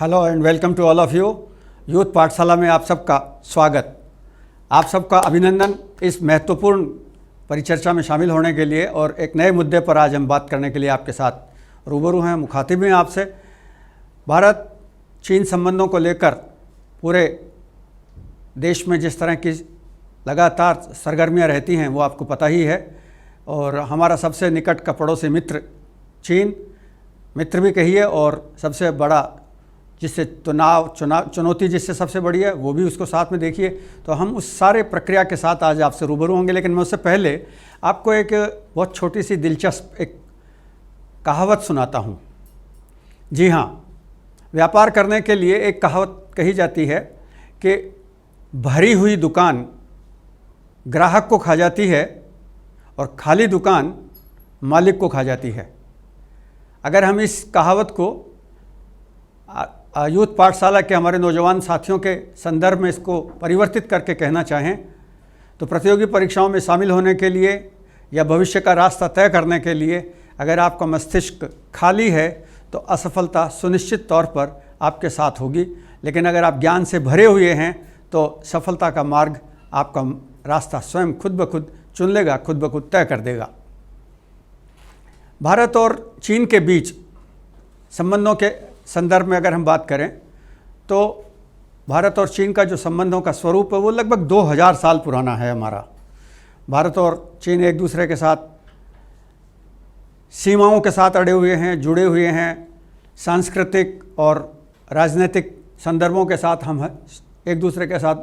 Hello and welcome to all of you. Youth Pathshala में आप सबका स्वागत, आप सबका अभिनंदन इस महत्वपूर्ण परिचर्चा में शामिल होने के लिए। और एक नए मुद्दे पर आज हम बात करने के लिए आपके साथ रूबरू हैं, मुखातिब हैं आपसे। भारत चीन संबंधों को लेकर पूरे देश में जिस तरह की लगातार सरगर्मियां रहती हैं वो आपको पता ही है। और हमारा सबसे निकट का पड़ोसी मित्र चीन, मित्र भी कहिए, और सबसे बड़ा जिससे चुनौती जिससे सबसे बड़ी है वो भी उसको साथ में देखिए। तो हम उस सारे प्रक्रिया के साथ आज आपसे रूबरू होंगे। लेकिन मैं उससे पहले आपको एक बहुत छोटी सी दिलचस्प एक कहावत सुनाता हूँ। जी हाँ, व्यापार करने के लिए एक कहावत कही जाती है कि भरी हुई दुकान ग्राहक को खा जाती है और खाली दुकान मालिक को खा जाती है। अगर हम इस कहावत को यूथ पाठशाला के हमारे नौजवान साथियों के संदर्भ में इसको परिवर्तित करके कहना चाहें तो प्रतियोगी परीक्षाओं में शामिल होने के लिए या भविष्य का रास्ता तय करने के लिए अगर आपका मस्तिष्क खाली है तो असफलता सुनिश्चित तौर पर आपके साथ होगी। लेकिन अगर आप ज्ञान से भरे हुए हैं तो सफलता का मार्ग आपका रास्ता स्वयं खुद ब खुद चुन लेगा, खुद ब खुद तय कर देगा। भारत और चीन के बीच संबंधों के संदर्भ में अगर हम बात करें तो भारत और चीन का जो संबंधों का स्वरूप है वो लगभग 2000 साल पुराना है हमारा। भारत और चीन एक दूसरे के साथ सीमाओं के साथ अड़े हुए हैं, जुड़े हुए हैं। सांस्कृतिक और राजनीतिक संदर्भों के साथ हम एक दूसरे के साथ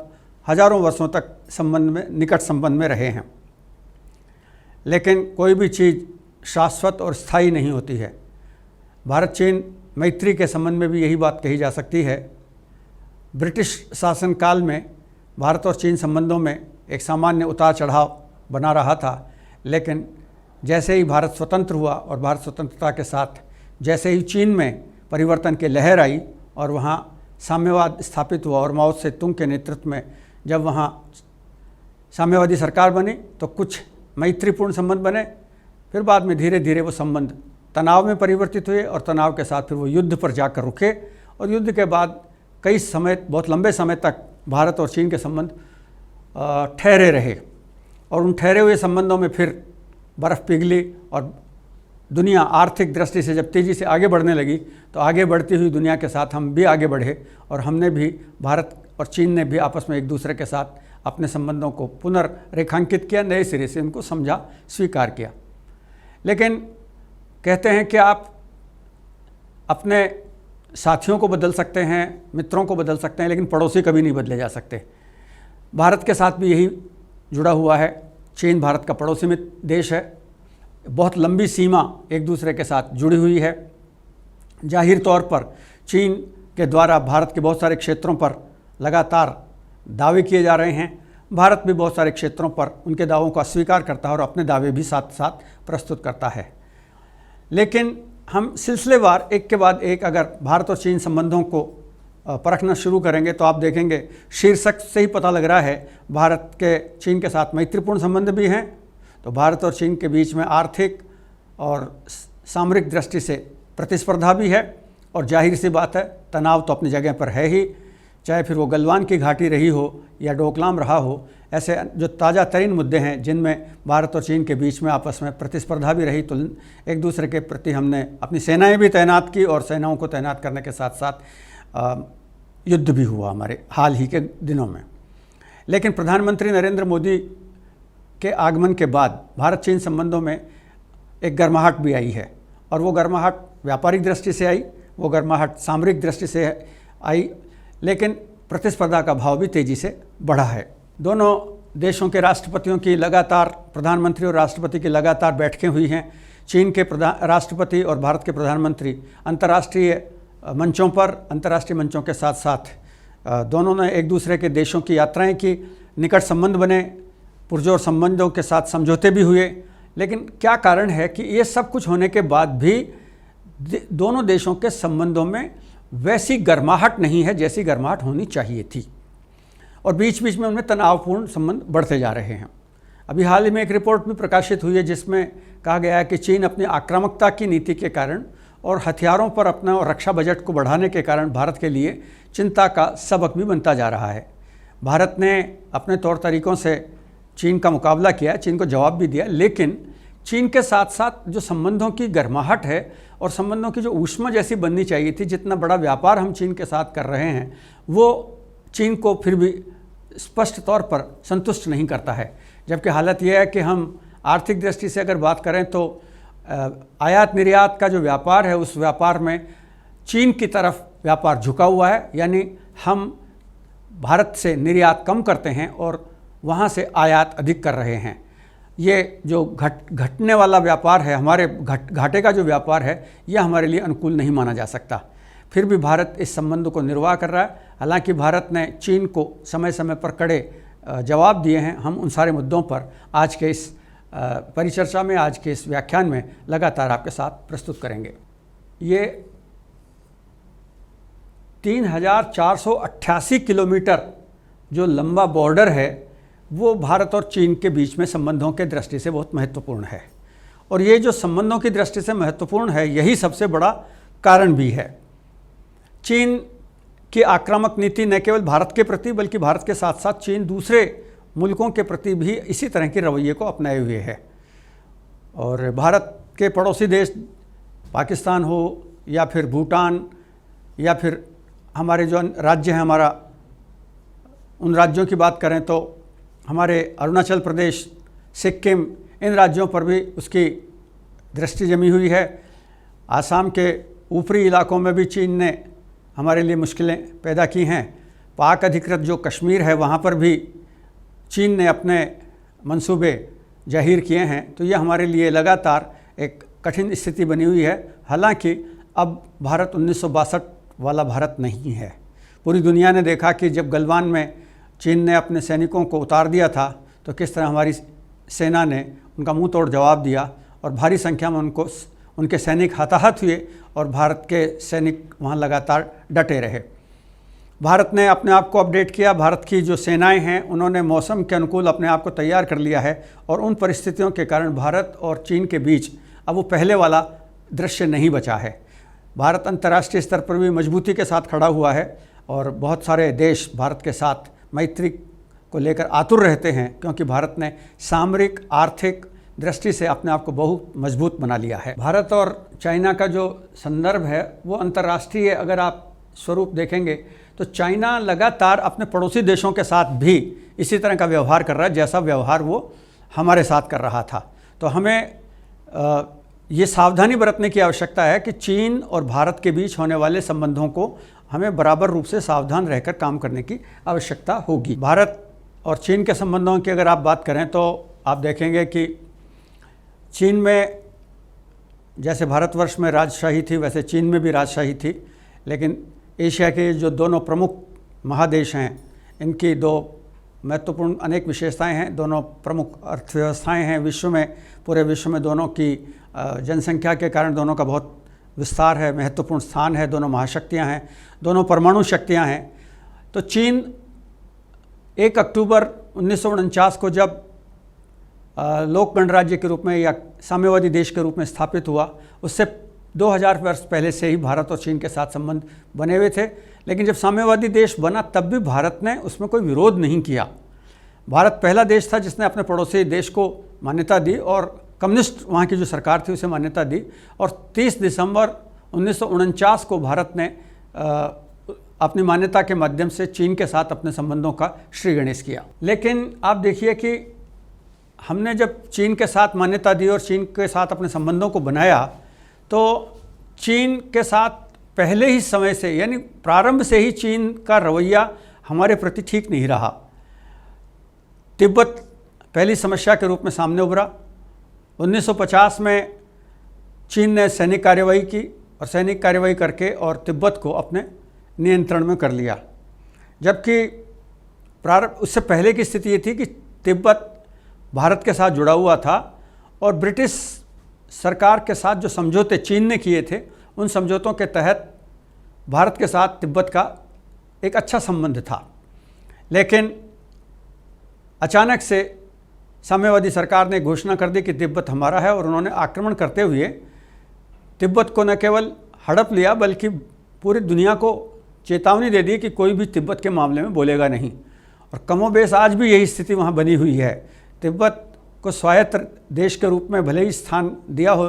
हजारों वर्षों तक निकट संबंध में रहे हैं। लेकिन कोई भी चीज़ शाश्वत और स्थायी नहीं होती है। भारत चीन मैत्री के संबंध में भी यही बात कही जा सकती है। ब्रिटिश शासनकाल में भारत और चीन संबंधों में एक सामान्य उतार चढ़ाव बना रहा था। लेकिन जैसे ही भारत स्वतंत्र हुआ और भारत स्वतंत्रता के साथ जैसे ही चीन में परिवर्तन की लहर आई और वहाँ साम्यवाद स्थापित हुआ और माओ से तुंग के नेतृत्व में जब वहाँ साम्यवादी सरकार बनी तो कुछ मैत्रीपूर्ण संबंध बने। फिर बाद में धीरे धीरे वो संबंध तनाव में परिवर्तित हुए और तनाव के साथ फिर वो युद्ध पर जाकर रुके। और युद्ध के बाद कई समय, बहुत लंबे समय तक भारत और चीन के संबंध ठहरे रहे। और उन ठहरे हुए संबंधों में फिर बर्फ़ पिघली और दुनिया आर्थिक दृष्टि से जब तेज़ी से आगे बढ़ने लगी तो आगे बढ़ती हुई दुनिया के साथ हम भी आगे बढ़े और हमने भी, भारत और चीन ने भी आपस में एक दूसरे के साथ अपने संबंधों को पुनर्रेखांकित किया, नए सिरे से उनको समझा, स्वीकार किया। लेकिन कहते हैं कि आप अपने साथियों को बदल सकते हैं, मित्रों को बदल सकते हैं, लेकिन पड़ोसी कभी नहीं बदले जा सकते। भारत के साथ भी यही जुड़ा हुआ है। चीन भारत का पड़ोसी मित्र देश है। बहुत लंबी सीमा एक दूसरे के साथ जुड़ी हुई है। जाहिर तौर पर चीन के द्वारा भारत के बहुत सारे क्षेत्रों पर लगातार दावे किए जा रहे हैं। भारत भी बहुत सारे क्षेत्रों पर उनके दावों को अस्वीकार करता है और अपने दावे भी साथ साथ प्रस्तुत करता है। लेकिन हम सिलसिलेवार एक के बाद एक अगर भारत और चीन संबंधों को परखना शुरू करेंगे तो आप देखेंगे शीर्षक से ही पता लग रहा है भारत के चीन के साथ मैत्रीपूर्ण संबंध भी हैं। तो भारत और चीन के बीच में आर्थिक और सामरिक दृष्टि से प्रतिस्पर्धा भी है। और जाहिर सी बात है तनाव तो अपनी जगह पर है ही, चाहे फिर वो गलवान की घाटी रही हो या डोकलाम रहा हो। ऐसे जो ताज़ा तरीन मुद्दे हैं जिनमें भारत और चीन के बीच में आपस में प्रतिस्पर्धा भी रही, तो एक दूसरे के प्रति हमने अपनी सेनाएं भी तैनात की और सेनाओं को तैनात करने के साथ साथ युद्ध भी हुआ हमारे हाल ही के दिनों में। लेकिन प्रधानमंत्री नरेंद्र मोदी के आगमन के बाद भारत चीन संबंधों में एक गर्माहट भी आई है। और वो गर्माहट व्यापारिक दृष्टि से आई, वो गर्माहट सामरिक दृष्टि से आई, लेकिन प्रतिस्पर्धा का भाव भी तेज़ी से बढ़ा है। दोनों देशों के राष्ट्रपतियों की लगातार, प्रधानमंत्री और राष्ट्रपति की लगातार बैठकें हुई हैं। चीन के राष्ट्रपति और भारत के प्रधानमंत्री अंतर्राष्ट्रीय मंचों के साथ साथ दोनों ने एक दूसरे के देशों की यात्राएं की, निकट संबंध बने, पुरजोर संबंधों के साथ समझौते भी हुए। लेकिन क्या कारण है कि ये सब कुछ होने के बाद भी दोनों देशों के संबंधों में वैसी गर्माहट नहीं है जैसी गर्माहट होनी चाहिए थी। और बीच बीच में उनमें तनावपूर्ण संबंध बढ़ते जा रहे हैं। अभी हाल ही में एक रिपोर्ट भी प्रकाशित हुई है जिसमें कहा गया है कि चीन अपनी आक्रामकता की नीति के कारण और हथियारों पर अपना रक्षा बजट को बढ़ाने के कारण भारत के लिए चिंता का सबक भी बनता जा रहा है। भारत ने अपने तौर तरीक़ों से चीन का मुकाबला किया, चीन को जवाब भी दिया, लेकिन चीन के साथ साथ जो संबंधों की गर्माहट है और संबंधों की जो ऊष्मा जैसी बननी चाहिए थी, जितना बड़ा व्यापार हम चीन के साथ कर रहे हैं, वो चीन को फिर भी स्पष्ट तौर पर संतुष्ट नहीं करता है। जबकि हालत यह है कि हम आर्थिक दृष्टि से अगर बात करें तो आयात निर्यात का जो व्यापार है, उस व्यापार में चीन की तरफ व्यापार झुका हुआ है, यानी हम भारत से निर्यात कम करते हैं और वहाँ से आयात अधिक कर रहे हैं। ये जो घटने वाला व्यापार है, हमारे घाटे का जो व्यापार है, यह हमारे लिए अनुकूल नहीं माना जा सकता। फिर भी भारत इस संबंध को निर्वाह कर रहा है। हालांकि भारत ने चीन को समय समय पर कड़े जवाब दिए हैं। हम उन सारे मुद्दों पर आज के इस परिचर्चा में, आज के इस व्याख्यान में लगातार आपके साथ प्रस्तुत करेंगे। ये 3488 किलोमीटर जो लंबा बॉर्डर है, वो भारत और चीन के बीच में संबंधों के दृष्टि से बहुत महत्वपूर्ण है। और ये जो संबंधों की दृष्टि से महत्वपूर्ण है, यही सबसे बड़ा कारण भी है। चीन की आक्रामक नीति न केवल भारत के प्रति, बल्कि भारत के साथ साथ चीन दूसरे मुल्कों के प्रति भी इसी तरह के रवैये को अपनाए हुए है। और भारत के पड़ोसी देश पाकिस्तान हो या फिर भूटान या फिर हमारे जो राज्य हैं, हमारा उन राज्यों की बात करें तो हमारे अरुणाचल प्रदेश, सिक्किम, इन राज्यों पर भी उसकी दृष्टि जमी हुई है। आसाम के ऊपरी इलाकों में भी चीन ने हमारे लिए मुश्किलें पैदा की हैं। पाक अधिकृत जो कश्मीर है, वहाँ पर भी चीन ने अपने मंसूबे जाहिर किए हैं। तो यह हमारे लिए लगातार एक कठिन स्थिति बनी हुई है। हालांकि अब भारत 1962 वाला भारत नहीं है। पूरी दुनिया ने देखा कि जब गलवान में चीन ने अपने सैनिकों को उतार दिया था, तो किस तरह हमारी सेना ने उनका मुंह तोड़ जवाब दिया और भारी संख्या में उनके सैनिक हताहत हुए और भारत के सैनिक वहाँ लगातार डटे रहे। भारत ने अपने आप को अपडेट किया। भारत की जो सेनाएं हैं, उन्होंने मौसम के अनुकूल अपने आप को तैयार कर लिया है और उन परिस्थितियों के कारण भारत और चीन के बीच अब वो पहले वाला दृश्य नहीं बचा है। भारत अंतर्राष्ट्रीय स्तर पर भी मजबूती के साथ खड़ा हुआ है और बहुत सारे देश भारत के साथ मैत्री को लेकर आतुर रहते हैं, क्योंकि भारत ने सामरिक, आर्थिक दृष्टि से अपने आप को बहुत मजबूत बना लिया है। भारत और चाइना का जो संदर्भ है, वो अंतर्राष्ट्रीय अगर आप स्वरूप देखेंगे तो चाइना लगातार अपने पड़ोसी देशों के साथ भी इसी तरह का व्यवहार कर रहा है, जैसा व्यवहार वो हमारे साथ कर रहा था। तो हमें ये सावधानी बरतने की आवश्यकता है कि चीन और भारत के बीच होने वाले संबंधों को हमें बराबर रूप से सावधान रहकर काम करने की आवश्यकता होगी। भारत और चीन के संबंधों की अगर आप बात करें तो आप देखेंगे कि चीन में जैसे भारतवर्ष में राजशाही थी, वैसे चीन में भी राजशाही थी। लेकिन एशिया के जो दोनों प्रमुख महादेश हैं, इनकी दो महत्वपूर्ण अनेक विशेषताएं हैं। दोनों प्रमुख अर्थव्यवस्थाएं हैं विश्व में। पूरे विश्व में दोनों की जनसंख्या के कारण दोनों का बहुत विस्तार है, महत्वपूर्ण स्थान है। दोनों महाशक्तियां हैं, दोनों परमाणु शक्तियां हैं। तो चीन 1 अक्टूबर 1949 को जब लोक गणराज्य के रूप में या साम्यवादी देश के रूप में स्थापित हुआ, उससे 2000 वर्ष पहले से ही भारत और चीन के साथ संबंध बने हुए थे। लेकिन जब साम्यवादी देश बना, तब भी भारत ने उसमें कोई विरोध नहीं किया। भारत पहला देश था जिसने अपने पड़ोसी देश को मान्यता दी और कम्युनिस्ट वहाँ की जो सरकार थी उसे मान्यता दी। और 30 दिसंबर 1949 को भारत ने अपनी मान्यता के माध्यम से चीन के साथ अपने संबंधों का श्री गणेश किया। लेकिन आप देखिए कि हमने जब चीन के साथ मान्यता दी और चीन के साथ अपने संबंधों को बनाया, तो चीन के साथ पहले ही समय से, यानी प्रारंभ से ही चीन का रवैया हमारे प्रति ठीक नहीं रहा। तिब्बत पहली समस्या के रूप में सामने उभरा। 1950 में चीन ने सैनिक कार्यवाही की और सैनिक कार्यवाही करके और तिब्बत को अपने नियंत्रण में कर लिया। जबकि प्रारंभ उससे पहले की स्थिति ये थी कि तिब्बत भारत के साथ जुड़ा हुआ था और ब्रिटिश सरकार के साथ जो समझौते चीन ने किए थे, उन समझौतों के तहत भारत के साथ तिब्बत का एक अच्छा संबंध था। लेकिन अचानक से साम्यवादी सरकार ने घोषणा कर दी कि तिब्बत हमारा है और उन्होंने आक्रमण करते हुए तिब्बत को न केवल हड़प लिया बल्कि पूरी दुनिया को चेतावनी दे दी कि कोई भी तिब्बत के मामले में बोलेगा नहीं। और कमोबेश आज भी यही स्थिति वहाँ बनी हुई है। तिब्बत को स्वायत्त देश के रूप में भले ही स्थान दिया हो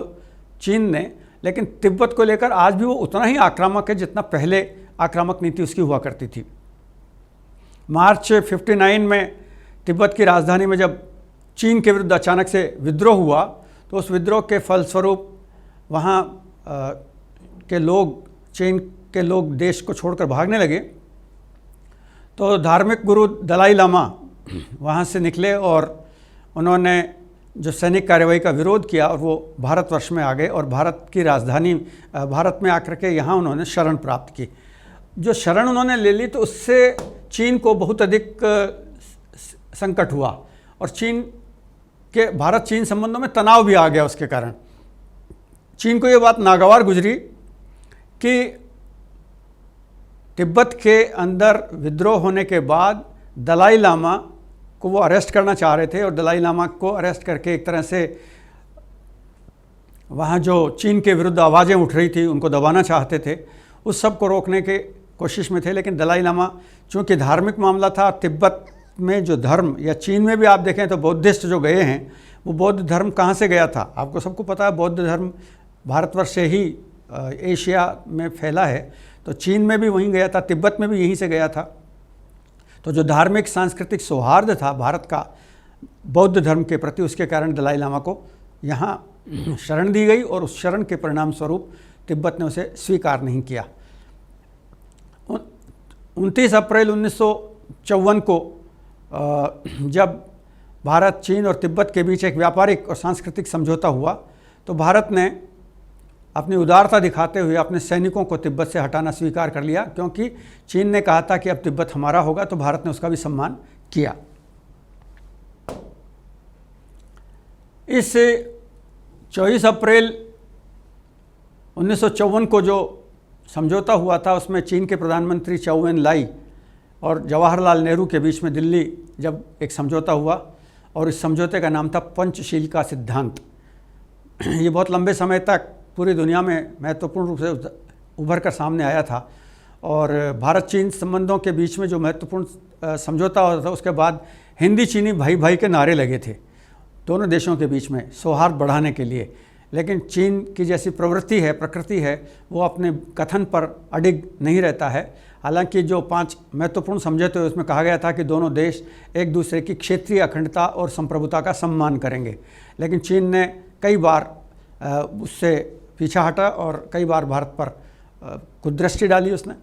चीन ने, लेकिन तिब्बत को लेकर आज भी वो उतना ही आक्रामक है जितना पहले आक्रामक नीति उसकी हुआ करती थी। मार्च 59 में तिब्बत की राजधानी में जब चीन के विरुद्ध अचानक से विद्रोह हुआ तो उस विद्रोह के फलस्वरूप वहाँ के लोग, चीन के लोग देश को छोड़कर भागने लगे। तो धार्मिक गुरु दलाई लामा वहाँ से निकले और उन्होंने जो सैनिक कार्रवाई का विरोध किया और वो भारतवर्ष में आ गए और भारत की राजधानी भारत में आकर के यहाँ उन्होंने शरण प्राप्त की। जो शरण उन्होंने ले ली तो उससे चीन को बहुत अधिक संकट हुआ और भारत चीन संबंधों में तनाव भी आ गया। उसके कारण चीन को ये बात नागवार गुजरी कि तिब्बत के अंदर विद्रोह होने के बाद दलाई लामा को वो अरेस्ट करना चाह रहे थे और दलाई लामा को अरेस्ट करके एक तरह से वहाँ जो चीन के विरुद्ध आवाज़ें उठ रही थी उनको दबाना चाहते थे, उस सब को रोकने के कोशिश में थे। लेकिन दलाई लामा चूँकि धार्मिक मामला था, तिब्बत में जो धर्म या चीन में भी आप देखें तो बौद्धिस्ट जो गए हैं वो बौद्ध धर्म कहाँ से गया था, आपको सबको पता है बौद्ध धर्म भारतवर्ष से ही एशिया में फैला है। तो चीन में भी वहीं गया था, तिब्बत में भी यहीं से गया था। तो जो धार्मिक सांस्कृतिक सौहार्द था भारत का बौद्ध धर्म के प्रति, उसके कारण दलाई लामा को यहाँ शरण दी गई और उस शरण के परिणाम स्वरूप तिब्बत ने उसे स्वीकार नहीं किया। 29 अप्रैल 1954 को जब भारत, चीन और तिब्बत के बीच एक व्यापारिक और सांस्कृतिक समझौता हुआ तो भारत ने अपनी उदारता दिखाते हुए अपने सैनिकों को तिब्बत से हटाना स्वीकार कर लिया, क्योंकि चीन ने कहा था कि अब तिब्बत हमारा होगा, तो भारत ने उसका भी सम्मान किया। इस 24 अप्रैल 1954 को जो समझौता हुआ था उसमें चीन के प्रधानमंत्री चाउ एन लाई और जवाहरलाल नेहरू के बीच में दिल्ली जब एक समझौता हुआ और इस समझौते का नाम था पंचशील का सिद्धांत। ये बहुत लंबे समय तक पूरी दुनिया में महत्वपूर्ण रूप से उभर कर सामने आया था और भारत चीन संबंधों के बीच में जो महत्वपूर्ण समझौता हुआ था उसके बाद हिंदी चीनी भाई भाई के नारे लगे थे दोनों देशों के बीच में सौहार्द बढ़ाने के लिए। लेकिन चीन की जैसी प्रकृति है वो अपने कथन पर अडिग नहीं रहता है। हालांकि जो 5 महत्वपूर्ण समझौते हुए उसमें कहा गया था कि दोनों देश एक दूसरे की क्षेत्रीय अखंडता और संप्रभुता का सम्मान करेंगे, लेकिन चीन ने कई बार उससे पीछा हटा और कई बार भारत पर कुदृष्टि डाली। उसने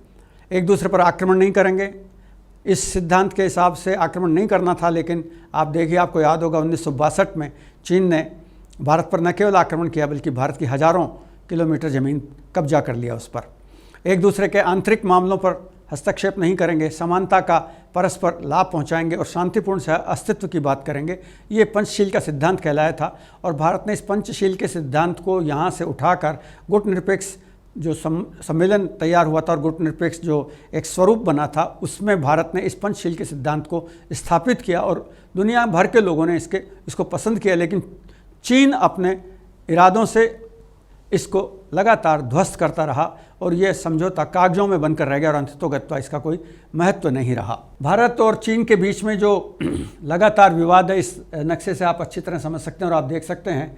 एक दूसरे पर आक्रमण नहीं करेंगे, इस सिद्धांत के हिसाब से आक्रमण नहीं करना था। लेकिन आप देखिए, आपको याद होगा 1962 में चीन ने भारत पर न केवल आक्रमण किया बल्कि भारत की हज़ारों किलोमीटर ज़मीन कब्जा कर लिया उस पर। एक दूसरे के आंतरिक मामलों पर हस्तक्षेप नहीं करेंगे, समानता का परस्पर लाभ पहुंचाएंगे और शांतिपूर्ण से अस्तित्व की बात करेंगे। ये पंचशील का सिद्धांत कहलाया था और भारत ने इस पंचशील के सिद्धांत को यहाँ से उठाकर गुटनिरपेक्ष जो सम्मेलन तैयार हुआ था और गुटनिरपेक्ष जो एक स्वरूप बना था उसमें भारत ने इस पंचशील के सिद्धांत को स्थापित किया और दुनिया भर के लोगों ने इसको पसंद किया। लेकिन चीन अपने इरादों से इसको लगातार ध्वस्त करता रहा और यह समझौता कागजों में बनकर रह गया और अंततोगत्वा इसका कोई महत्व नहीं रहा। भारत और चीन के बीच में जो लगातार विवाद है, इस नक्शे से आप अच्छी तरह समझ सकते हैं और आप देख सकते हैं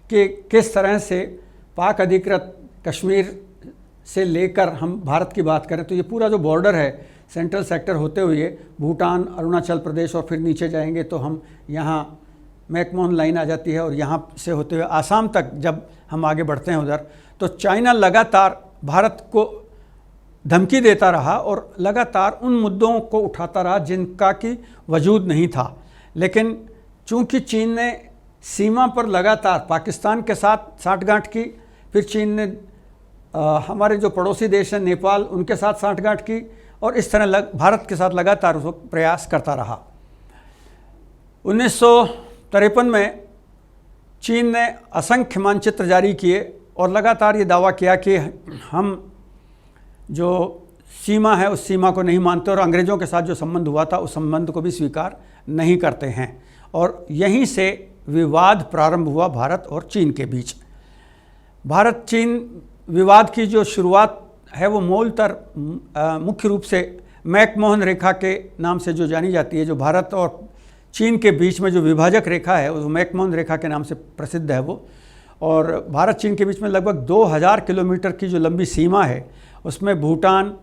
कि किस तरह से पाक अधिकृत कश्मीर से लेकर हम भारत की बात करें तो ये पूरा जो बॉर्डर है सेंट्रल सेक्टर होते हुए भूटान, अरुणाचल प्रदेश और फिर नीचे जाएंगे तो हम यहाँ मैकमोहन लाइन आ जाती है और यहाँ से होते हुए आसाम तक जब हम आगे बढ़ते हैं उधर, तो चाइना लगातार भारत को धमकी देता रहा और लगातार उन मुद्दों को उठाता रहा जिनका कि वजूद नहीं था। लेकिन चूंकि चीन ने सीमा पर लगातार पाकिस्तान के साथ साठगांठ की, फिर चीन ने हमारे जो पड़ोसी देश हैं नेपाल, उनके साथ साठगांठ की और इस तरह भारत के साथ लगातार उसको प्रयास करता रहा। 1953 में चीन ने असंख्य मानचित्र जारी किए और लगातार ये दावा किया कि हम जो सीमा है उस सीमा को नहीं मानते और अंग्रेज़ों के साथ जो संबंध हुआ था उस संबंध को भी स्वीकार नहीं करते हैं और यहीं से विवाद प्रारंभ हुआ भारत और चीन के बीच। भारत चीन विवाद की जो शुरुआत है वो मूलतः मुख्य रूप से मैकमोहन रेखा के नाम से जो जानी जाती है। जो भारत और चीन के बीच में जो विभाजक रेखा है वो मैकमोहन रेखा के नाम से प्रसिद्ध है वो। और भारत चीन के बीच में लगभग 2000 किलोमीटर की जो लंबी सीमा है उसमें भूटान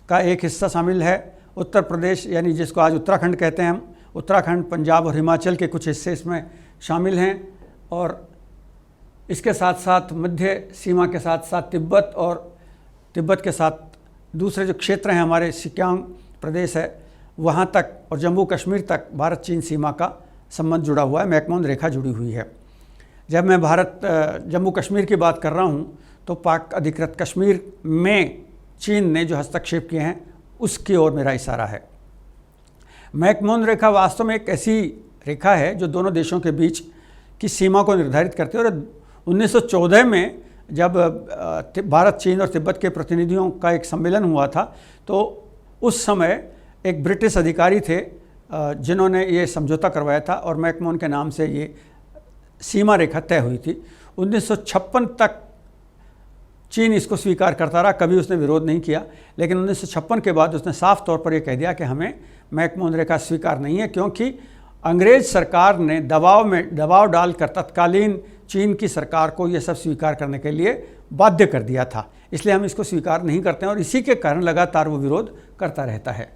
का एक हिस्सा शामिल है, उत्तर प्रदेश यानी जिसको आज उत्तराखंड कहते हैं हम, उत्तराखंड, पंजाब और हिमाचल के कुछ हिस्से इसमें शामिल हैं। और इसके साथ साथ मध्य सीमा के साथ साथ तिब्बत और तिब्बत के साथ दूसरे जो क्षेत्र हैं हमारे सिक्किम प्रदेश है वहाँ तक और जम्मू कश्मीर तक भारत चीन सीमा का संबंध जुड़ा हुआ है, मैकमोहन रेखा जुड़ी हुई है। जब मैं भारत जम्मू कश्मीर की बात कर रहा हूँ तो पाक अधिकृत कश्मीर में चीन ने जो हस्तक्षेप किए हैं उसकी ओर मेरा इशारा है। मैकमोहन रेखा वास्तव में एक ऐसी रेखा है जो दोनों देशों के बीच की सीमा को निर्धारित करती है। और 1914 में जब भारत, चीन और तिब्बत के प्रतिनिधियों का एक सम्मेलन हुआ था तो उस समय एक ब्रिटिश अधिकारी थे जिन्होंने ये समझौता करवाया था और मैकमोहन के नाम से ये सीमा रेखा तय हुई थी। 1956 तक चीन इसको स्वीकार करता रहा, कभी उसने विरोध नहीं किया। लेकिन 1956 के बाद उसने साफ तौर पर यह कह दिया कि हमें मैकमोहन रेखा स्वीकार नहीं है, क्योंकि अंग्रेज सरकार ने दबाव डालकर तत्कालीन चीन की सरकार को यह सब स्वीकार करने के लिए बाध्य कर दिया था। इसलिए हम इसको स्वीकार नहीं करते हैं और इसी के कारण लगातार वो विरोध करता रहता है।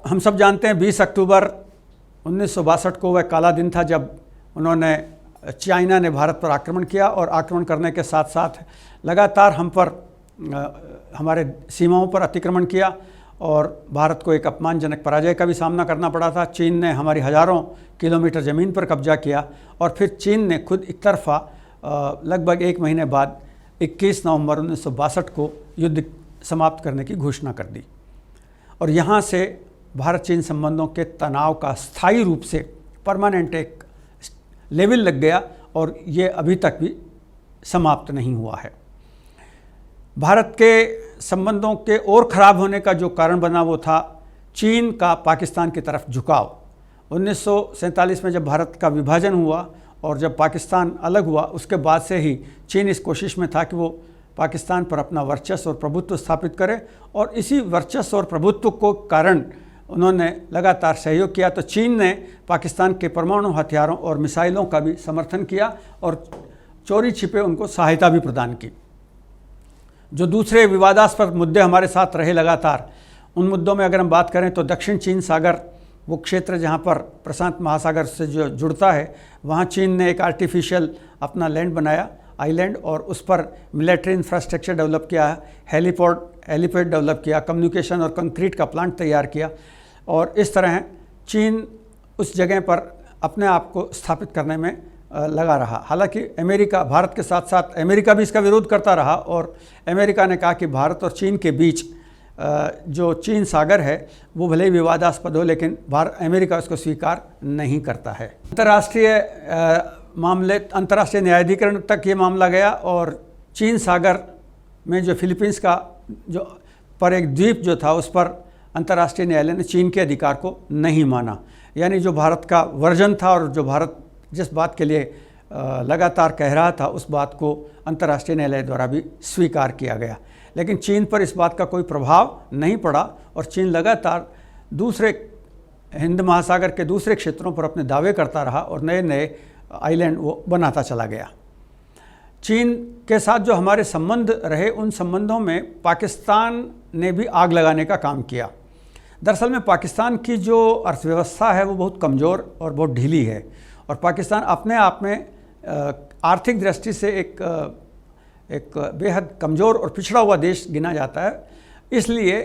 हम सब जानते हैं 20 अक्टूबर 1962 को वह काला दिन था जब चाइना ने भारत पर आक्रमण किया और आक्रमण करने के साथ साथ लगातार हम पर हमारे सीमाओं पर अतिक्रमण किया और भारत को एक अपमानजनक पराजय का भी सामना करना पड़ा था। चीन ने हमारी हज़ारों किलोमीटर ज़मीन पर कब्जा किया और फिर चीन ने खुद एक तरफा लगभग एक महीने बाद 21 नवंबर 1962 को युद्ध समाप्त करने की घोषणा कर दी। और यहाँ से भारत चीन संबंधों के तनाव का स्थायी रूप से परमानेंट एक लेवल लग गया और ये अभी तक भी समाप्त नहीं हुआ है। भारत के संबंधों के और ख़राब होने का जो कारण बना वो था चीन का पाकिस्तान की तरफ झुकाव। 1947 में जब भारत का विभाजन हुआ और जब पाकिस्तान अलग हुआ उसके बाद से ही चीन इस कोशिश में था कि वो पाकिस्तान पर अपना वर्चस्व और प्रभुत्व स्थापित करे और इसी वर्चस्व और प्रभुत्व को कारण उन्होंने लगातार सहयोग किया। तो चीन ने पाकिस्तान के परमाणु हथियारों और मिसाइलों का भी समर्थन किया और चोरी छिपे उनको सहायता भी प्रदान की। जो दूसरे विवादास्पद मुद्दे हमारे साथ रहे लगातार, उन मुद्दों में अगर हम बात करें तो दक्षिण चीन सागर, वो क्षेत्र जहाँ पर प्रशांत महासागर से जो जुड़ता है, वहाँ चीन ने एक आर्टिफिशियल अपना लैंड बनाया, आइलैंड, और उस पर मिलिट्री इंफ्रास्ट्रक्चर डेवलप किया, हेलीपैड डेवलप किया, कम्युनिकेशन और कंक्रीट का प्लांट तैयार किया। और इस तरह चीन उस जगह पर अपने आप को स्थापित करने में लगा रहा। हालांकि अमेरिका, भारत के साथ साथ अमेरिका भी इसका विरोध करता रहा और अमेरिका ने कहा कि भारत और चीन के बीच जो चीन सागर है वो भले ही विवादास्पद हो लेकिन अमेरिका उसको स्वीकार नहीं करता है। अंतर्राष्ट्रीय न्यायाधिकरण तक ये मामला गया और चीन सागर में जो फिलीपींस का जो पर एक द्वीप जो था उस पर अंतर्राष्ट्रीय न्यायालय ने चीन के अधिकार को नहीं माना। यानी जो भारत का वर्जन था और जो भारत जिस बात के लिए लगातार कह रहा था उस बात को अंतर्राष्ट्रीय न्यायालय द्वारा भी स्वीकार किया गया। लेकिन चीन पर इस बात का कोई प्रभाव नहीं पड़ा और चीन लगातार दूसरे हिंद महासागर के दूसरे क्षेत्रों पर अपने दावे करता रहा और नए नए आइलैंड वो बनाता चला गया। चीन के साथ जो हमारे संबंध रहे उन संबंधों में पाकिस्तान ने भी आग लगाने का काम किया। दरअसल में पाकिस्तान की जो अर्थव्यवस्था है वो बहुत कमज़ोर और बहुत ढीली है और पाकिस्तान अपने आप में आर्थिक दृष्टि से एक बेहद कमज़ोर और पिछड़ा हुआ देश गिना जाता है। इसलिए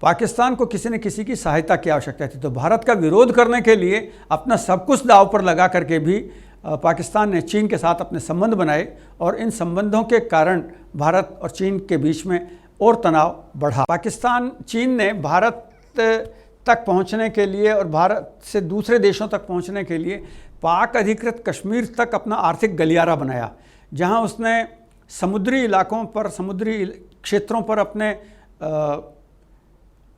पाकिस्तान को किसी न किसी की सहायता की आवश्यकता थी। तो भारत का विरोध करने के लिए अपना सब कुछ दांव पर लगा करके भी पाकिस्तान ने चीन के साथ अपने संबंध बनाए और इन संबंधों के कारण भारत और चीन के बीच में और तनाव बढ़ा। चीन ने भारत तक पहुंचने के लिए और भारत से दूसरे देशों तक पहुंचने के लिए पाक अधिकृत कश्मीर तक अपना आर्थिक गलियारा बनाया, जहां उसने समुद्री इलाकों पर, समुद्री क्षेत्रों पर अपने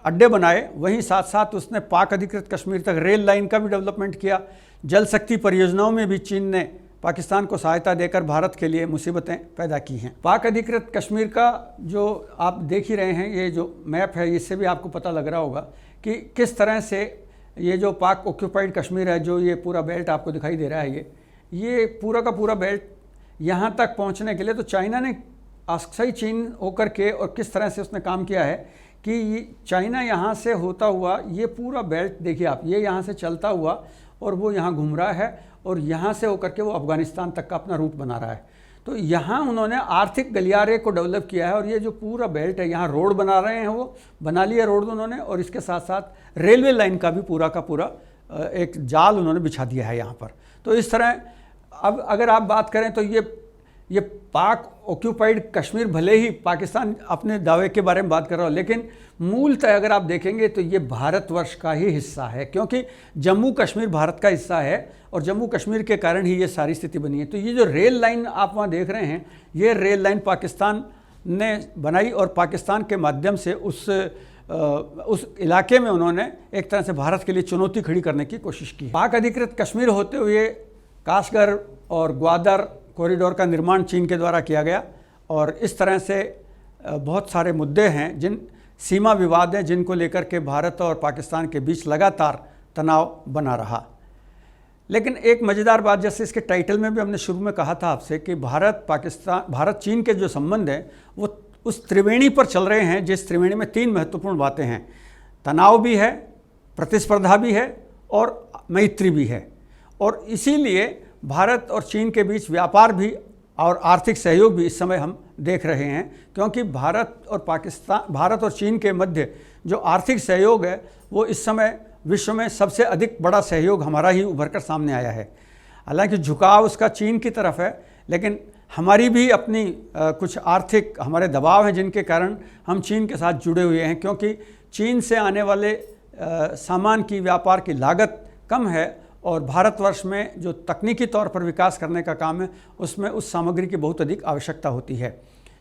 अड्डे बनाए। वहीं साथ साथ उसने पाक अधिकृत कश्मीर तक रेल लाइन का भी डेवलपमेंट किया। जल शक्ति परियोजनाओं में भी चीन ने पाकिस्तान को सहायता देकर भारत के लिए मुसीबतें पैदा की हैं। पाक अधिकृत कश्मीर का जो आप देख ही रहे हैं, ये जो मैप है, इससे भी आपको पता लग रहा होगा कि किस तरह से ये जो पाक ऑक्यूपाइड कश्मीर है, जो ये पूरा बेल्ट आपको दिखाई दे रहा है, ये पूरा का पूरा बेल्ट यहाँ तक पहुँचने के लिए तो चाइना ने अक्सई चीन होकर के और किस तरह से उसने काम किया है कि चाइना यहाँ से होता हुआ ये पूरा बेल्ट देखिए आप, ये यहाँ से चलता हुआ और वो यहाँ घूम रहा है और यहाँ से होकर के वो अफ़गानिस्तान तक का अपना रूट बना रहा है। तो यहाँ उन्होंने आर्थिक गलियारे को डेवलप किया है और ये जो पूरा बेल्ट है, यहाँ रोड बना रहे हैं, वो बना लिया रोड उन्होंने, और इसके साथ साथ रेलवे लाइन का भी पूरा का पूरा एक जाल उन्होंने बिछा दिया है यहाँ पर। तो इस तरह अब अगर आप बात करें तो ये पाक ऑक्यूपाइड कश्मीर, भले ही पाकिस्तान अपने दावे के बारे में बात कर रहा हो, लेकिन मूलतः अगर आप देखेंगे तो ये भारतवर्ष का ही हिस्सा है, क्योंकि जम्मू कश्मीर भारत का हिस्सा है और जम्मू कश्मीर के कारण ही ये सारी स्थिति बनी है। तो ये जो रेल लाइन आप वहाँ देख रहे हैं, ये रेल लाइन पाकिस्तान ने बनाई और पाकिस्तान के माध्यम से उस इलाके में उन्होंने एक तरह से भारत के लिए चुनौती खड़ी करने की कोशिश की। पाक अधिकृत कश्मीर होते हुए काशगर और ग्वादर कॉरिडोर का निर्माण चीन के द्वारा किया गया और इस तरह से बहुत सारे मुद्दे हैं, जिन सीमा विवाद हैं, जिनको लेकर के भारत और पाकिस्तान के बीच लगातार तनाव बना रहा। लेकिन एक मज़ेदार बात, जैसे इसके टाइटल में भी हमने शुरू में कहा था आपसे कि भारत चीन के जो संबंध हैं वो उस त्रिवेणी पर चल रहे हैं, जिस त्रिवेणी में 3 महत्वपूर्ण बातें हैं। तनाव भी है, प्रतिस्पर्धा भी है और मैत्री भी है। और इसीलिए भारत और चीन के बीच व्यापार भी और आर्थिक सहयोग भी इस समय हम देख रहे हैं, क्योंकि भारत और चीन के मध्य जो आर्थिक सहयोग है वो इस समय विश्व में सबसे अधिक बड़ा सहयोग हमारा ही उभर कर सामने आया है। हालांकि झुकाव उसका चीन की तरफ है, लेकिन हमारी भी अपनी कुछ आर्थिक हमारे दबाव हैं, जिनके कारण हम चीन के साथ जुड़े हुए हैं, क्योंकि चीन से आने वाले सामान की व्यापार की लागत कम है और भारतवर्ष में जो तकनीकी तौर पर विकास करने का काम है उसमें उस सामग्री की बहुत अधिक आवश्यकता होती है।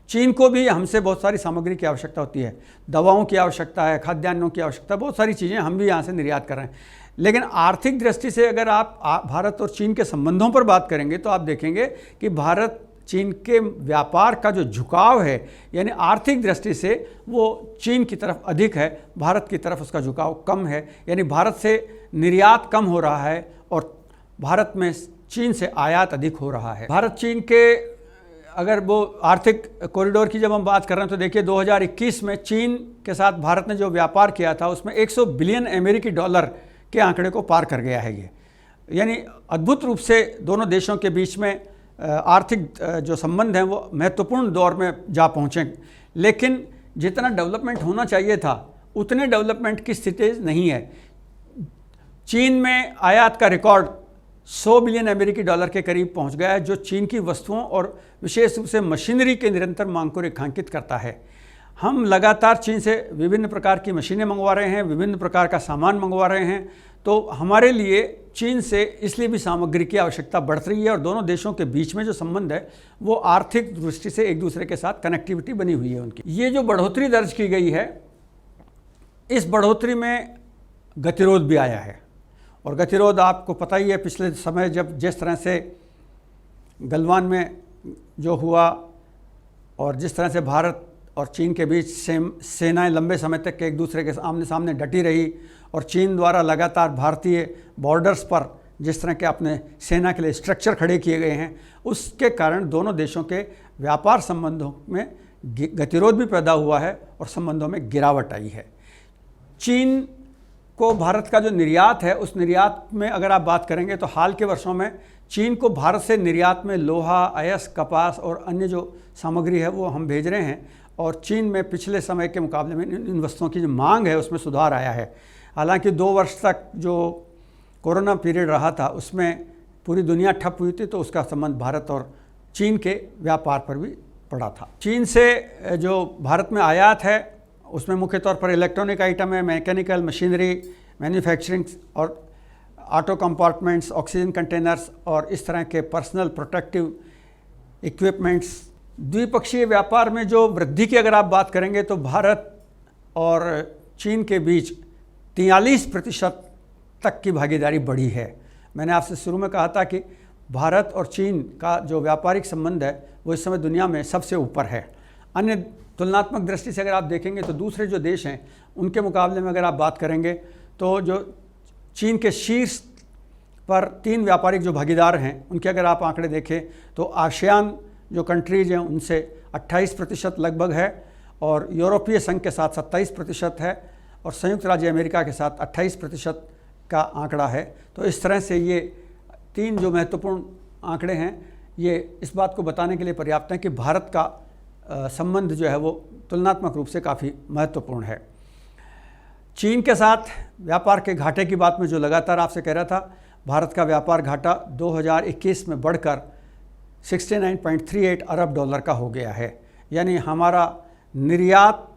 चीन को भी हमसे बहुत सारी सामग्री की आवश्यकता होती है, दवाओं की आवश्यकता है, खाद्यान्नों की आवश्यकता, बहुत सारी चीज़ें हम भी यहाँ से निर्यात कर रहे हैं। लेकिन आर्थिक दृष्टि से अगर आप भारत और चीन के संबंधों पर बात करेंगे तो आप देखेंगे कि भारत चीन के व्यापार का जो झुकाव है, यानी आर्थिक दृष्टि से वो चीन की तरफ अधिक है, भारत की तरफ उसका झुकाव कम है। यानी भारत से निर्यात कम हो रहा है और भारत में चीन से आयात अधिक हो रहा है। भारत चीन के अगर वो आर्थिक कॉरिडोर की जब हम बात कर रहे हैं तो देखिए 2021 में चीन के साथ भारत ने जो व्यापार किया था उसमें 100 बिलियन अमेरिकी डॉलर के आंकड़े को पार कर गया है ये। यानी अद्भुत रूप से दोनों देशों के बीच में आर्थिक जो संबंध हैं वो महत्वपूर्ण दौर में जा पहुँचे। लेकिन जितना डेवलपमेंट होना चाहिए था उतने डेवलपमेंट की स्थिति नहीं है। चीन में आयात का रिकॉर्ड 100 बिलियन अमेरिकी डॉलर के करीब पहुंच गया है, जो चीन की वस्तुओं और विशेष रूप से मशीनरी के निरंतर मांग को रेखांकित करता है। हम लगातार चीन से विभिन्न प्रकार की मशीनें मंगवा रहे हैं, विभिन्न प्रकार का सामान मंगवा रहे हैं, तो हमारे लिए चीन से इसलिए भी सामग्री की आवश्यकता बढ़ रही है और दोनों देशों के बीच में जो संबंध है वो आर्थिक दृष्टि से एक दूसरे के साथ कनेक्टिविटी बनी हुई है उनकी। ये जो बढ़ोतरी दर्ज की गई है, इस बढ़ोतरी में गतिरोध भी आया है और गतिरोध आपको पता ही है, पिछले समय जब जिस तरह से गलवान में जो हुआ और जिस तरह से भारत और चीन के बीच सेनाएं लंबे समय तक एक दूसरे के आमने सामने डटी रही और चीन द्वारा लगातार भारतीय बॉर्डर्स पर जिस तरह के अपने सेना के लिए स्ट्रक्चर खड़े किए गए हैं, उसके कारण दोनों देशों के व्यापार संबंधों में गतिरोध भी पैदा हुआ है और संबंधों में गिरावट आई है। चीन को भारत का जो निर्यात है, उस निर्यात में अगर आप बात करेंगे तो हाल के वर्षों में चीन को भारत से निर्यात में लोहा, अयस्क, कपास और अन्य जो सामग्री है वो हम भेज रहे हैं और चीन में पिछले समय के मुकाबले में इन वस्तुओं की जो मांग है उसमें सुधार आया है। हालांकि 2 वर्ष तक जो कोरोना पीरियड रहा था उसमें पूरी दुनिया ठप हुई थी, तो उसका संबंध भारत और चीन के व्यापार पर भी पड़ा था। चीन से जो भारत में आयात है उसमें मुख्य तौर पर इलेक्ट्रॉनिक आइटम है, मैकेनिकल मशीनरी, मैन्युफैक्चरिंग और ऑटो कंपार्टमेंट्स, ऑक्सीजन कंटेनर्स और इस तरह के पर्सनल प्रोटेक्टिव इक्विपमेंट्स। द्विपक्षीय व्यापार में जो वृद्धि की अगर आप बात करेंगे तो भारत और चीन के बीच 43% तक की भागीदारी बढ़ी है। मैंने आपसे शुरू में कहा था कि भारत और चीन का जो व्यापारिक संबंध है वो इस समय दुनिया में सबसे ऊपर है। अन्य तुलनात्मक दृष्टि से अगर आप देखेंगे तो दूसरे जो देश हैं उनके मुकाबले में अगर आप बात करेंगे तो जो चीन के शीर्ष पर 3 व्यापारिक जो भागीदार हैं उनके अगर आप आंकड़े देखें तो आसियान जो कंट्रीज़ हैं उनसे 28% लगभग है, और यूरोपीय संघ के साथ 27% है, और संयुक्त राज्य अमेरिका के साथ 28% का आंकड़ा है। तो इस तरह से ये 3 जो महत्वपूर्ण आंकड़े हैं ये इस बात को बताने के लिए पर्याप्त हैं कि भारत का संबंध जो है वो तुलनात्मक रूप से काफ़ी महत्वपूर्ण है। चीन के साथ व्यापार के घाटे की बात में जो लगातार आपसे कह रहा था, भारत का व्यापार घाटा 2021 में बढ़कर 69.38 अरब डॉलर का हो गया है। यानी हमारा निर्यात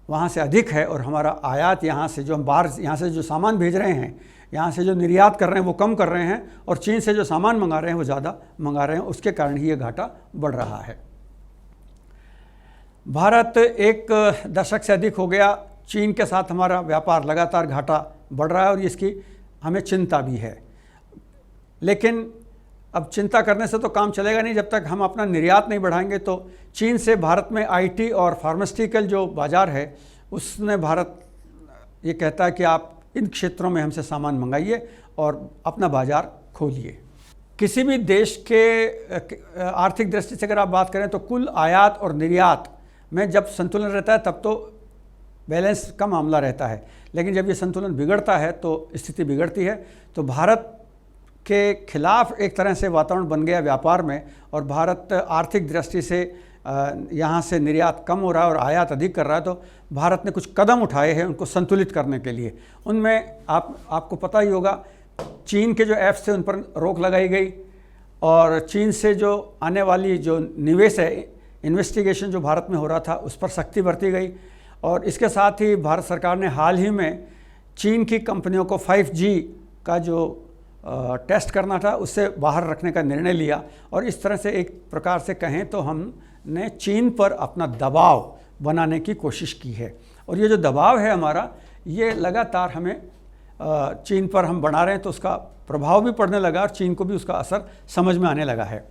वहाँ से अधिक है और हमारा आयात यहाँ से जो हम बाहर यहाँ से जो सामान भेज रहे हैं, यहाँ से जो निर्यात कर रहे हैं वो कम कर रहे हैं, और चीन से जो सामान मंगा रहे हैं वो ज़्यादा मंगा रहे हैं। उसके कारण ही ये घाटा बढ़ रहा है। भारत 1 दशक से अधिक हो गया चीन के साथ हमारा व्यापार लगातार घाटा बढ़ रहा है, और इसकी हमें चिंता भी है। लेकिन अब चिंता करने से तो काम चलेगा नहीं। जब तक हम अपना निर्यात नहीं बढ़ाएंगे तो चीन से भारत में आईटी और फार्मास्यूटिकल जो बाज़ार है उसने भारत ये कहता है कि आप इन क्षेत्रों में हमसे सामान मंगाइए और अपना बाज़ार खोलिए। किसी भी देश के आर्थिक दृष्टि से अगर आप बात करें तो कुल आयात और निर्यात में जब संतुलन रहता है तब तो बैलेंस का मामला रहता है, लेकिन जब ये संतुलन बिगड़ता है तो स्थिति बिगड़ती है। तो भारत के खिलाफ एक तरह से वातावरण बन गया व्यापार में, और भारत आर्थिक दृष्टि से यहाँ से निर्यात कम हो रहा है और आयात अधिक कर रहा है। तो भारत ने कुछ कदम उठाए हैं उनको संतुलित करने के लिए। उनमें आपको पता ही होगा, चीन के जो ऐप्स थे उन पर रोक लगाई गई, और चीन से जो आने वाली जो निवेश है, इन्वेस्टिगेशन जो भारत में हो रहा था उस पर सख्ती बरती गई। और इसके साथ ही भारत सरकार ने हाल ही में चीन की कंपनियों को 5G का जो टेस्ट करना था उससे बाहर रखने का निर्णय लिया, और इस तरह से एक प्रकार से कहें तो हमने चीन पर अपना दबाव बनाने की कोशिश की है। और ये जो दबाव है हमारा, ये लगातार हमें चीन पर हम बना रहे हैं, तो उसका प्रभाव भी पड़ने लगा और चीन को भी उसका असर समझ में आने लगा है।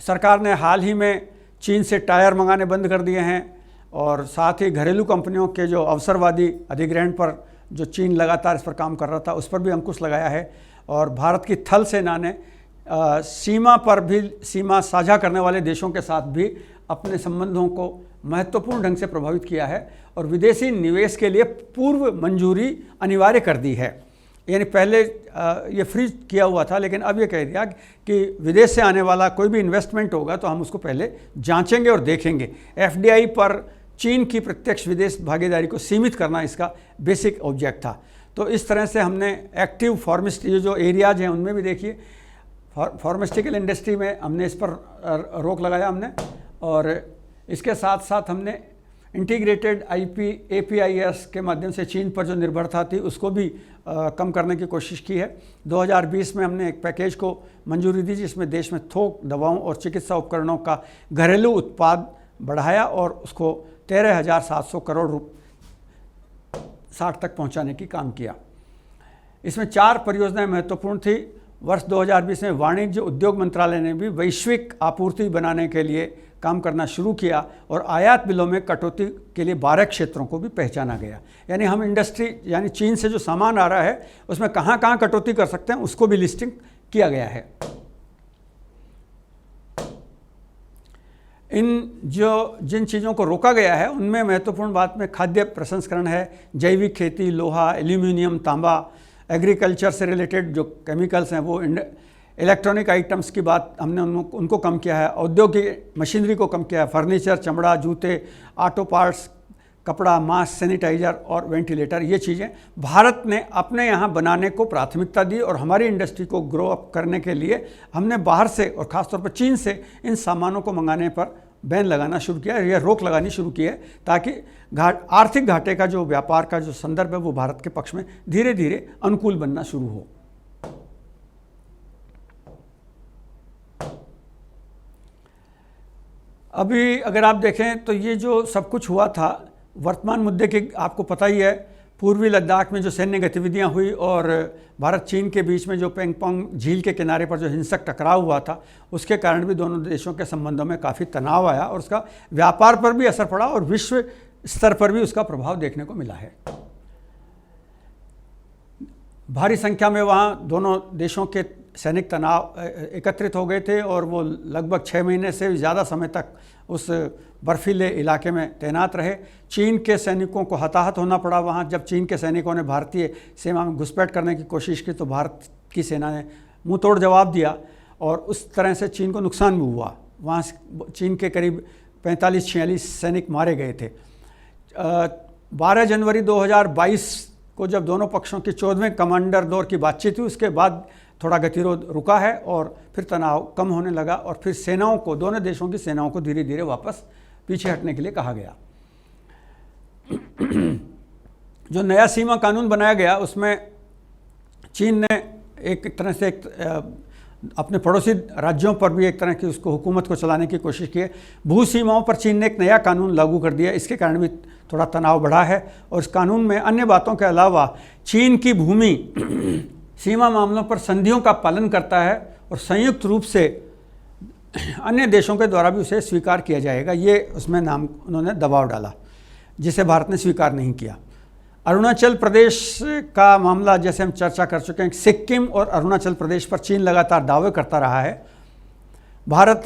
सरकार ने हाल ही में चीन से टायर मंगाने बंद कर दिए हैं, और साथ ही घरेलू कंपनियों के जो अवसरवादी अधिग्रहण पर जो चीन लगातार इस पर काम कर रहा था उस पर भी अंकुश लगाया है। और भारत की थल सेना ने सीमा पर भी, सीमा साझा करने वाले देशों के साथ भी अपने संबंधों को महत्वपूर्ण ढंग से प्रभावित किया है, और विदेशी निवेश के लिए पूर्व मंजूरी अनिवार्य कर दी है। यानी पहले ये फ्री किया हुआ था, लेकिन अब ये कह दिया कि विदेश से आने वाला कोई भी इन्वेस्टमेंट होगा तो हम उसको पहले जांचेंगे और देखेंगे। FDI पर चीन की प्रत्यक्ष विदेश भागीदारी को सीमित करना इसका बेसिक ऑब्जेक्ट था। तो इस तरह से हमने एक्टिव फार्मास्यूटिकल जो एरियाज हैं उनमें भी देखिए, फार्मास्यूटिकल इंडस्ट्री में हमने इस पर रोक लगाया हमने, और इसके साथ साथ हमने इंटीग्रेटेड APIs के माध्यम से चीन पर जो निर्भरता थी उसको भी कम करने की कोशिश की है। 2020 में हमने एक पैकेज को मंजूरी दी जिसमें देश में थोक दवाओं और चिकित्सा उपकरणों का घरेलू उत्पाद बढ़ाया और उसको 13,700 करोड़ 60 तक पहुंचाने की काम किया। इसमें 4 परियोजनाएं महत्वपूर्ण थी। वर्ष 2020 में वाणिज्य उद्योग मंत्रालय ने भी वैश्विक आपूर्ति बनाने के लिए काम करना शुरू किया, और आयात बिलों में कटौती के लिए 12 क्षेत्रों को भी पहचाना गया। यानी हम इंडस्ट्री, यानी चीन से जो सामान आ रहा है उसमें कहाँ कहाँ कटौती कर सकते हैं उसको भी लिस्टिंग किया गया है। जिन चीज़ों को रोका गया है उनमें महत्वपूर्ण बात में खाद्य प्रसंस्करण है, जैविक खेती, लोहा, एल्यूमिनियम, तांबा, एग्रीकल्चर से रिलेटेड जो केमिकल्स हैं वो, इलेक्ट्रॉनिक आइटम्स की बात हमने उनको कम किया है, औद्योगिक मशीनरी को कम किया है, फर्नीचर, चमड़ा, जूते, ऑटो पार्ट्स, कपड़ा, मास्क, सैनिटाइज़र और वेंटिलेटर, ये चीज़ें भारत ने अपने यहाँ बनाने को प्राथमिकता दी, और हमारी इंडस्ट्री को ग्रो अप करने के लिए हमने बाहर से और ख़ासतौर पर चीन से इन सामानों को मंगाने पर बैन लगाना शुरू किया, या रोक लगानी शुरू की है, ताकि आर्थिक घाटे का जो व्यापार का जो संदर्भ है वो भारत के पक्ष में धीरे धीरे अनुकूल बनना शुरू हो। अभी अगर आप देखें तो ये जो सब कुछ हुआ था, वर्तमान मुद्दे के आपको पता ही है, पूर्वी लद्दाख में जो सैन्य गतिविधियां हुई और भारत चीन के बीच में जो पेंगपोंग झील के किनारे पर जो हिंसक टकराव हुआ था, उसके कारण भी दोनों देशों के संबंधों में काफ़ी तनाव आया और उसका व्यापार पर भी असर पड़ा और विश्व स्तर पर भी उसका प्रभाव देखने को मिला है। भारी संख्या में वहाँ दोनों देशों के सैनिक तनाव एकत्रित हो गए थे और वो लगभग 6 महीने से ज़्यादा समय तक उस बर्फीले इलाके में तैनात रहे। चीन के सैनिकों को हताहत होना पड़ा वहाँ। जब चीन के सैनिकों ने भारतीय सीमा में घुसपैठ करने की कोशिश की तो भारत की सेना ने मुंह तोड़ जवाब दिया और उस तरह से चीन को नुकसान भी हुआ। वहाँ चीन के करीब 45-46 सैनिक मारे गए थे। 12 जनवरी 2022 को जब दोनों पक्षों की 14वें कमांडर दौर की बातचीत हुई, उसके बाद थोड़ा गतिरोध रुका है और फिर तनाव कम होने लगा और फिर सेनाओं को, दोनों देशों की सेनाओं को धीरे धीरे वापस पीछे हटने के लिए कहा गया। जो नया सीमा कानून बनाया गया उसमें चीन ने एक तरह से अपने पड़ोसी राज्यों पर भी एक तरह की उसको हुकूमत को चलाने की कोशिश की है। भू सीमाओं पर चीन ने एक नया कानून लागू कर दिया, इसके कारण भी थोड़ा तनाव बढ़ा है। और इस कानून में अन्य बातों के अलावा चीन की भूमि सीमा मामलों पर संधियों का पालन करता है और संयुक्त रूप से अन्य देशों के द्वारा भी उसे स्वीकार किया जाएगा, ये उसमें नाम उन्होंने दबाव डाला, जिसे भारत ने स्वीकार नहीं किया। अरुणाचल प्रदेश का मामला जैसे हम चर्चा कर चुके हैं, सिक्किम और अरुणाचल प्रदेश पर चीन लगातार दावे करता रहा है। भारत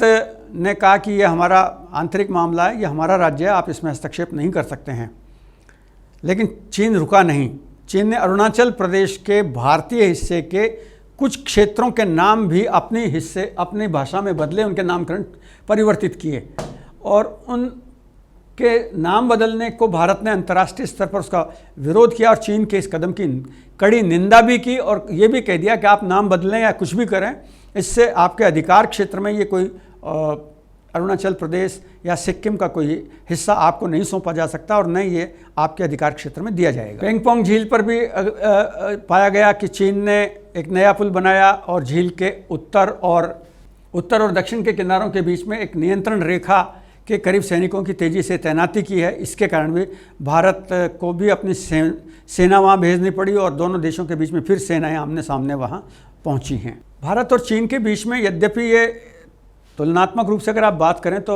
ने कहा कि ये हमारा आंतरिक मामला है, ये हमारा राज्य है, आप इसमें हस्तक्षेप नहीं कर सकते हैं। लेकिन चीन रुका नहीं। चीन ने अरुणाचल प्रदेश के भारतीय हिस्से के कुछ क्षेत्रों के नाम भी अपनी भाषा में बदले, उनके नामकरण परिवर्तित किए और उनके नाम बदलने को भारत ने अंतर्राष्ट्रीय स्तर पर उसका विरोध किया और चीन के इस कदम की कड़ी निंदा भी की और ये भी कह दिया कि आप नाम बदलें या कुछ भी करें, इससे आपके अधिकार क्षेत्र में ये कोई अरुणाचल प्रदेश या सिक्किम का कोई हिस्सा आपको नहीं सौंपा जा सकता और न ये आपके अधिकार क्षेत्र में दिया जाएगा। पेंगपोंग झील पर भी पाया गया कि चीन ने एक नया पुल बनाया और झील के उत्तर और दक्षिण के किनारों के बीच में एक नियंत्रण रेखा के करीब सैनिकों की तेज़ी से तैनाती की है। इसके कारण भी भारत को भी अपनी सेना वहाँ भेजनी पड़ी और दोनों देशों के बीच में फिर सेनाएं आमने सामने वहाँ पहुँची हैं। भारत और चीन के बीच में यद्यपि ये तुलनात्मक रूप से अगर आप बात करें तो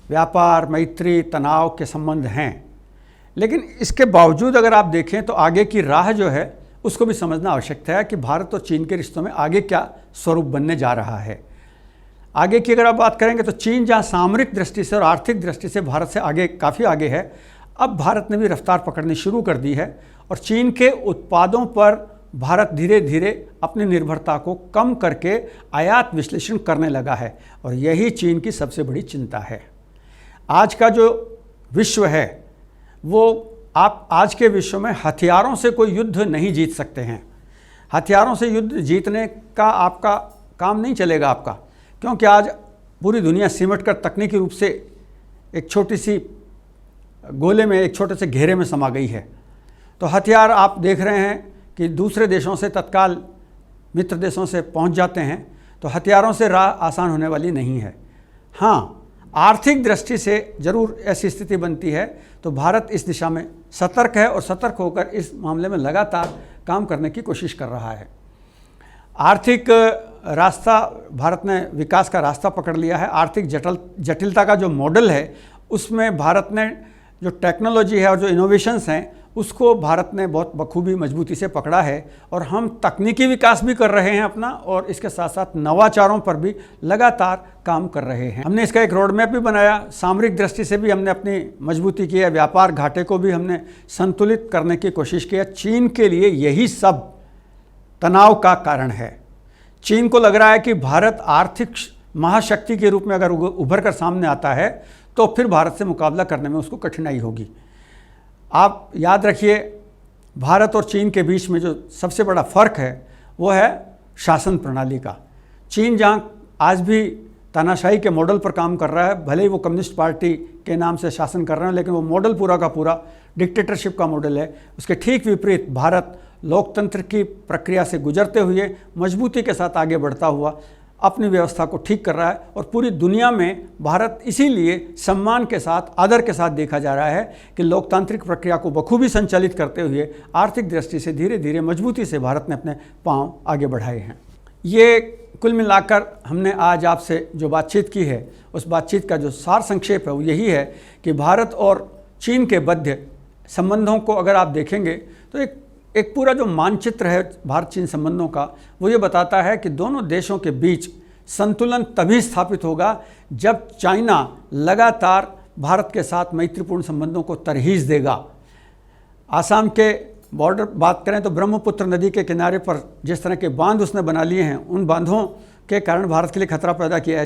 व्यापार, मैत्री, तनाव के संबंध हैं, लेकिन इसके बावजूद अगर आप देखें तो आगे की राह जो है उसको भी समझना आवश्यक है कि भारत और चीन के रिश्तों में आगे क्या स्वरूप बनने जा रहा है। आगे की अगर आप बात करेंगे तो चीन जहां सामरिक दृष्टि से और आर्थिक दृष्टि से भारत से आगे, काफ़ी आगे है, अब भारत ने भी रफ्तार पकड़नी शुरू कर दी है और चीन के उत्पादों पर भारत धीरे धीरे अपनी निर्भरता को कम करके आयात विश्लेषण करने लगा है और यही चीन की सबसे बड़ी चिंता है। आज का जो विश्व है वो, आप आज के विश्व में हथियारों से कोई युद्ध नहीं जीत सकते हैं। हथियारों से युद्ध जीतने का आपका काम नहीं चलेगा आपका, क्योंकि आज पूरी दुनिया सिमट कर तकनीकी रूप से एक छोटी सी गोले में, एक छोटे से घेरे में समा गई है। तो हथियार आप देख रहे हैं कि दूसरे देशों से तत्काल मित्र देशों से पहुंच जाते हैं, तो हथियारों से राह आसान होने वाली नहीं है। हाँ, आर्थिक दृष्टि से जरूर ऐसी स्थिति बनती है, तो भारत इस दिशा में सतर्क है और सतर्क होकर इस मामले में लगातार काम करने की कोशिश कर रहा है। आर्थिक रास्ता, भारत ने विकास का रास्ता पकड़ लिया है। आर्थिक जटिलता का जो मॉडल है उसमें भारत ने जो टेक्नोलॉजी है और जो इनोवेशंस हैं उसको भारत ने बहुत बखूबी मजबूती से पकड़ा है और हम तकनीकी विकास भी कर रहे हैं अपना, और इसके साथ साथ नवाचारों पर भी लगातार काम कर रहे हैं। हमने इसका एक रोड मैप भी बनाया, सामरिक दृष्टि से भी हमने अपनी मजबूती की है, व्यापार घाटे को भी हमने संतुलित करने की कोशिश की है। चीन के लिए यही सब तनाव का कारण है। चीन को लग रहा है कि भारत आर्थिक महाशक्ति के रूप में अगर उभर कर सामने आता है तो फिर भारत से मुकाबला करने में उसको कठिनाई होगी। आप याद रखिए, भारत और चीन के बीच में जो सबसे बड़ा फ़र्क है वो है शासन प्रणाली का। चीन जहाँ आज भी तानाशाही के मॉडल पर काम कर रहा है, भले ही वो कम्युनिस्ट पार्टी के नाम से शासन कर रहे हैं, लेकिन वो मॉडल पूरा का पूरा डिक्टेटरशिप का मॉडल है। उसके ठीक विपरीत भारत लोकतंत्र की प्रक्रिया से गुजरते हुए मजबूती के साथ आगे बढ़ता हुआ अपनी व्यवस्था को ठीक कर रहा है और पूरी दुनिया में भारत इसीलिए सम्मान के साथ, आदर के साथ देखा जा रहा है कि लोकतांत्रिक प्रक्रिया को बखूबी संचालित करते हुए आर्थिक दृष्टि से धीरे धीरे मजबूती से भारत ने अपने पांव आगे बढ़ाए हैं। ये कुल मिलाकर हमने आज आपसे जो बातचीत की है, उस बातचीत का जो सार संक्षेप है वो यही है कि भारत और चीन के मध्य संबंधों को अगर आप देखेंगे तो एक पूरा जो मानचित्र है भारत चीन संबंधों का, वो ये बताता है कि दोनों देशों के बीच संतुलन तभी स्थापित होगा जब चाइना लगातार भारत के साथ मैत्रीपूर्ण संबंधों को तरहीज देगा। आसाम के बॉर्डर बात करें तो ब्रह्मपुत्र नदी के किनारे पर जिस तरह के बांध उसने बना लिए हैं, उन बांधों के कारण भारत के लिए खतरा पैदा किया है।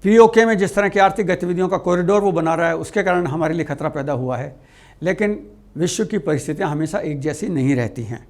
पीओके में जिस तरह की आर्थिक गतिविधियों का कॉरिडोर वो बना रहा है, उसके कारण हमारे लिए खतरा पैदा हुआ है। लेकिन विश्व की परिस्थितियां हमेशा एक जैसी नहीं रहती हैं।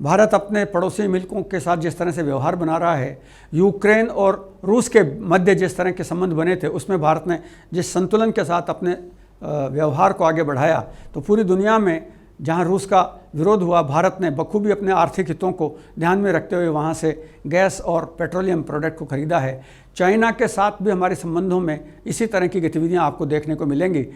भारत अपने पड़ोसी मुल्कों के साथ जिस तरह से व्यवहार बना रहा है, यूक्रेन और रूस के मध्य जिस तरह के संबंध बने थे, उसमें भारत ने जिस संतुलन के साथ अपने व्यवहार को आगे बढ़ाया, तो पूरी दुनिया में जहां रूस का विरोध हुआ, भारत ने बखूबी अपने आर्थिक हितों को ध्यान में रखते हुए वहां से गैस और पेट्रोलियम प्रोडक्ट को खरीदा है। चाइना के साथ भी हमारे संबंधों में इसी तरह की गतिविधियां आपको देखने को मिलेंगी।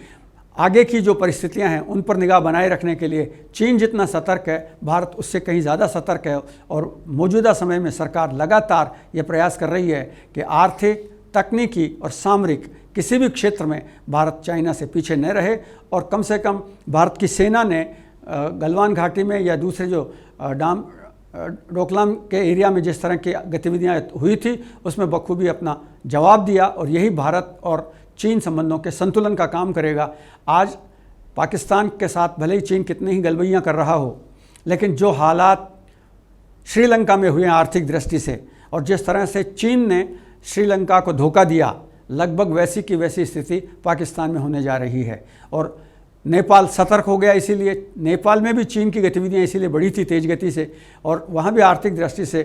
आगे की जो परिस्थितियां हैं उन पर निगाह बनाए रखने के लिए चीन जितना सतर्क है, भारत उससे कहीं ज़्यादा सतर्क है और मौजूदा समय में सरकार लगातार ये प्रयास कर रही है कि आर्थिक, तकनीकी और सामरिक किसी भी क्षेत्र में भारत चाइना से पीछे न रहे। और कम से कम भारत की सेना ने गलवान घाटी में या दूसरे जो डोकलाम के एरिया में जिस तरह की गतिविधियां हुई थी, उसमें बखूबी अपना जवाब दिया और यही भारत और चीन संबंधों के संतुलन का काम करेगा। आज पाकिस्तान के साथ भले ही चीन कितनी ही गलबैयाँ कर रहा हो, लेकिन जो हालात श्रीलंका में हुए आर्थिक दृष्टि से और जिस तरह से चीन ने श्रीलंका को धोखा दिया, लगभग वैसी की वैसी स्थिति पाकिस्तान में होने जा रही है। और नेपाल सतर्क हो गया, इसीलिए नेपाल में भी चीन की गतिविधियाँ इसीलिए बढ़ी थी तेज गति से, और वहाँ भी आर्थिक दृष्टि से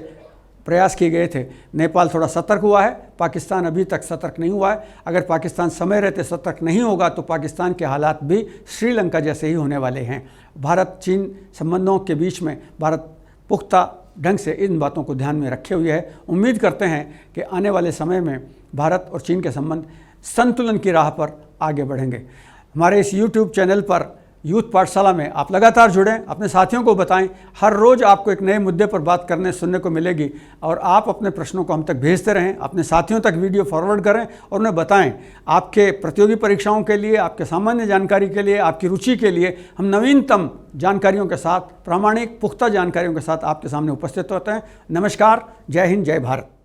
प्रयास किए गए थे। नेपाल थोड़ा सतर्क हुआ है, पाकिस्तान अभी तक सतर्क नहीं हुआ है। अगर पाकिस्तान समय रहते सतर्क नहीं होगा तो पाकिस्तान के हालात भी श्रीलंका जैसे ही होने वाले हैं। भारत चीन संबंधों के बीच में भारत पुख्ता ढंग से इन बातों को ध्यान में रखे हुए है। उम्मीद करते हैं कि आने वाले समय में भारत और चीन के संबंध संतुलन की राह पर आगे बढ़ेंगे। हमारे इस YouTube चैनल पर यूथ पाठशाला में आप लगातार जुड़ें, अपने साथियों को बताएं। हर रोज़ आपको एक नए मुद्दे पर बात करने सुनने को मिलेगी और आप अपने प्रश्नों को हम तक भेजते रहें, अपने साथियों तक वीडियो फॉरवर्ड करें और उन्हें बताएं। आपके प्रतियोगी परीक्षाओं के लिए, आपके सामान्य जानकारी के लिए, आपकी रुचि के लिए हम नवीनतम जानकारियों के साथ, प्रामाणिक पुख्ता जानकारियों के साथ आपके सामने उपस्थित होते हैं। नमस्कार, जय हिंद, जय भारत।